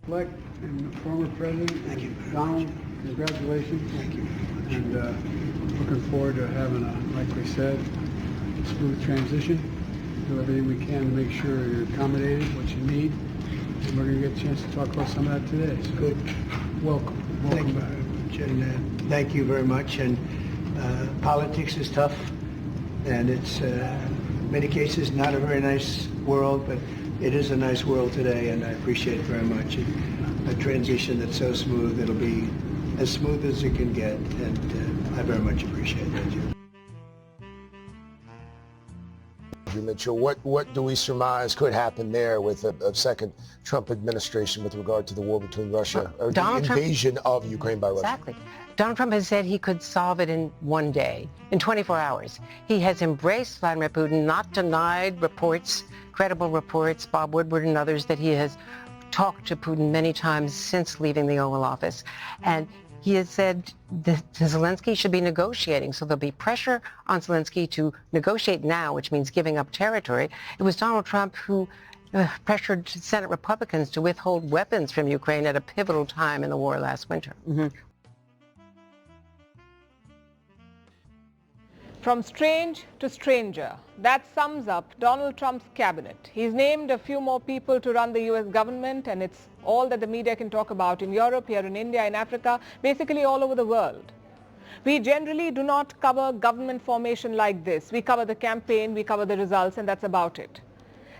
Elect and former President. Thank you. Donald, congratulations. Thank you. And looking forward to having like we said, smooth transition. Do everything we can to make sure you're accommodated, what you need. And we're going to get a chance to talk about some of that today. So Good. Welcome Thank you back. very much. And thank you very much. And politics is tough, and it's in many cases not a very nice world, but it is a nice world today, and I appreciate it very much. And a transition that's so smooth, it'll be as smooth as it can get, and I very much appreciate it. Mitchell, what do we surmise could happen there with a second Trump administration with regard to the war between Russia, or the invasion of Ukraine by Russia? Exactly. Donald Trump has said he could solve it in one day, in 24 hours. He has embraced Vladimir Putin, not denied reports, credible reports, Bob Woodward and others, that he has talked to Putin many times since leaving the Oval Office. And he has said that Zelensky should be negotiating, so there'll be pressure on Zelensky to negotiate now, which means giving up territory. It was Donald Trump who pressured Senate Republicans to withhold weapons from Ukraine at a pivotal time in the war last winter. From strange to stranger, that sums up Donald Trump's cabinet. He's named a few more people to run the U.S. government, and it's all that the media can talk about in Europe, here in India, in Africa, basically all over the world. We generally do not cover government formation like this. We cover the campaign, we cover the results, and that's about it.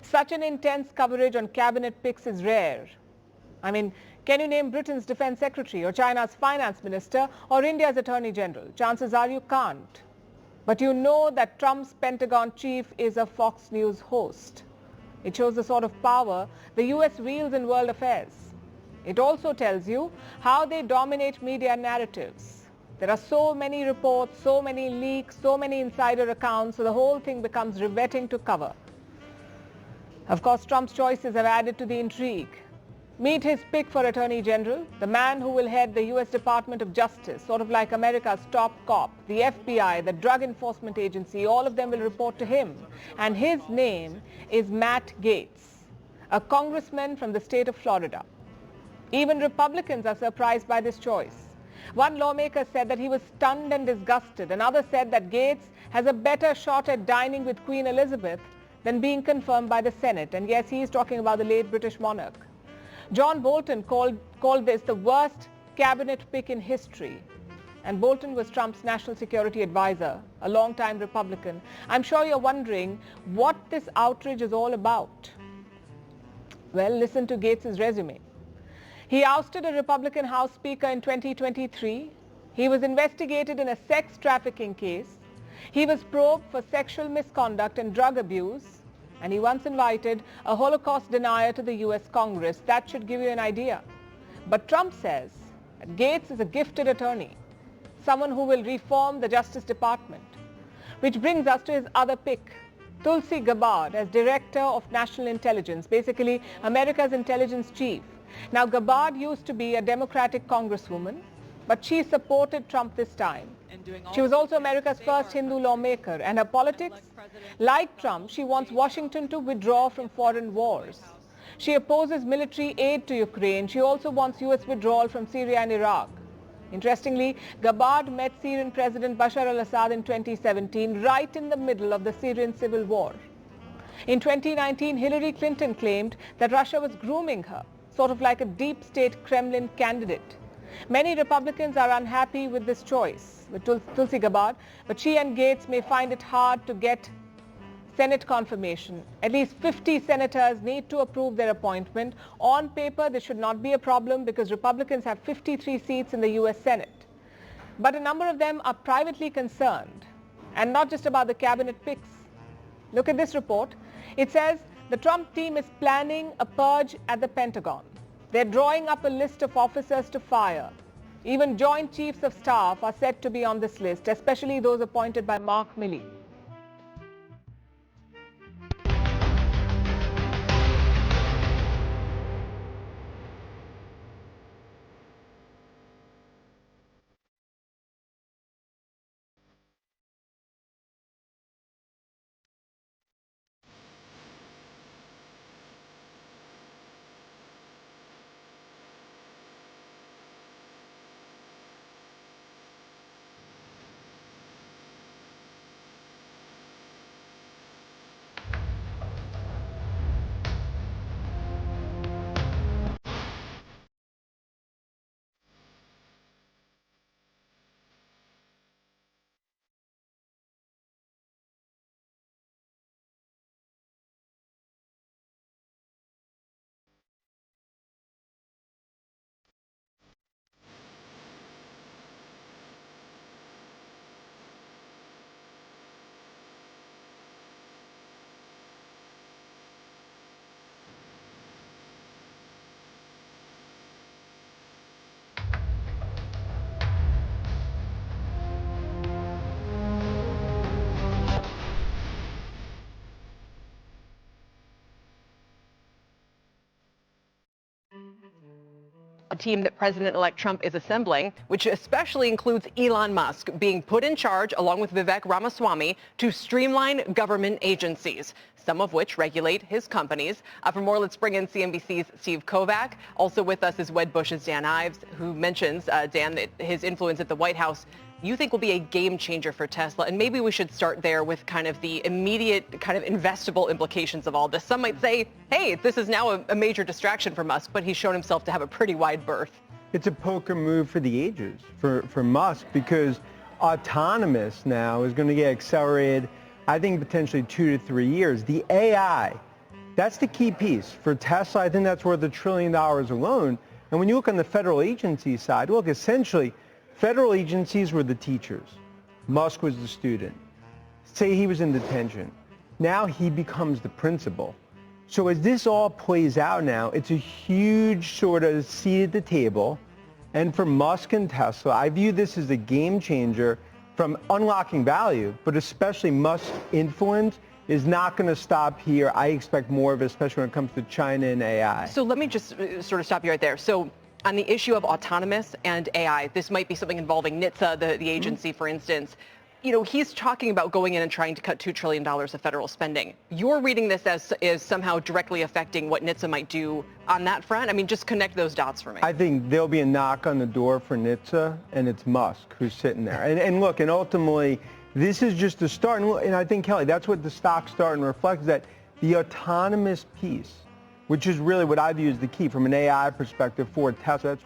Such an intense coverage on cabinet picks is rare. I mean, can you name Britain's defense secretary, or China's finance minister, or India's attorney general? Chances are you can't. But you know that Trump's Pentagon chief is a Fox News host. It shows the sort of power the U.S. wields in world affairs. It also tells you how they dominate media narratives. There are so many reports, so many leaks, so many insider accounts, so the whole thing becomes riveting to cover. Of course, Trump's choices have added to the intrigue. Meet his pick for Attorney General, the man who will head the U.S. Department of Justice, sort of like America's top cop, the FBI, the Drug Enforcement Agency, all of them will report to him. And his name is Matt Gaetz, a congressman from the state of Florida. Even Republicans are surprised by this choice. One lawmaker said that he was stunned and disgusted. Another said that Gaetz has a better shot at dining with Queen Elizabeth than being confirmed by the Senate. And yes, he is talking about the late British monarch. John Bolton called this the worst cabinet pick in history. And Bolton was Trump's national security advisor, a longtime Republican. I'm sure you're wondering what this outrage is all about. Well, listen to Gaetz's resume. He ousted a Republican House Speaker in 2023. He was investigated in a sex trafficking case. He was probed for sexual misconduct and drug abuse. And he once invited a Holocaust denier to the U.S. Congress. That should give you an idea. But Trump says that Gaetz is a gifted attorney, someone who will reform the Justice Department. Which brings us to his other pick, Tulsi Gabbard, as Director of National Intelligence, basically America's intelligence chief. Now, Gabbard used to be a Democratic congresswoman, but she supported Trump this time. She was also America's first Hindu lawmaker, and her politics, like Trump, she wants Washington to withdraw from foreign wars. She opposes military aid to Ukraine. She also wants U.S. withdrawal from Syria and Iraq. Interestingly, Gabbard met Syrian President Bashar al-Assad in 2017, right in the middle of the Syrian civil war. In 2019, Hillary Clinton claimed that Russia was grooming her, sort of like a deep state Kremlin candidate. Many Republicans are unhappy with this choice, with Tulsi Gabbard, but she and Gaetz may find it hard to get Senate confirmation. At least 50 senators need to approve their appointment. On paper, this should not be a problem because Republicans have 53 seats in the U.S. Senate. But a number of them are privately concerned, and not just about the cabinet picks. Look at this report. It says the Trump team is planning a purge at the Pentagon. They're drawing up a list of officers to fire. Even Joint Chiefs of Staff are said to be on this list, especially those appointed by Mark Milley. team that President-elect Trump is assembling, which especially includes Elon Musk being put in charge, along with Vivek Ramaswamy, to streamline government agencies, some of which regulate his companies. For more, let's bring in CNBC's Steve Kovac. Also with us is Wedbush's Dan Ives, who mentions, Dan, that his influence at the White House you think will be a game changer for Tesla. And maybe we should start there with kind of the immediate kind of investable implications of all this. Some might say, hey, this is now a major distraction for Musk, but he's shown himself to have a pretty wide berth. It's a poker move for the ages for Musk, because autonomous now is going to get accelerated, I think, potentially 2 to 3 years. The AI, that's the key piece. For Tesla, I think that's worth $1 trillion alone. And when you look on the federal agency side, look, essentially, federal agencies were the teachers. Musk was the student. Say he was in detention. Now he becomes the principal. So as this all plays out now, it's a huge sort of seat at the table. And for Musk and Tesla, I view this as a game changer from unlocking value, but especially Musk's influence is not going to stop here. I expect more of it, especially when it comes to China and AI. So let me just sort of stop you right there. So on the issue of autonomous and AI, this might be something involving NHTSA, the agency, for instance. You know, he's talking about going in and trying to cut $2 trillion of federal spending. You're reading this as is somehow directly affecting what NHTSA might do on that front? I mean, just connect those dots for me. I think there'll be a knock on the door for NHTSA, and it's Musk who's sitting there. And look, and ultimately, this is just the start. And I think, Kelly, that's what the stock's starting to reflect, is that the autonomous piece, which is really what I view as the key from an AI perspective for Tesla. That's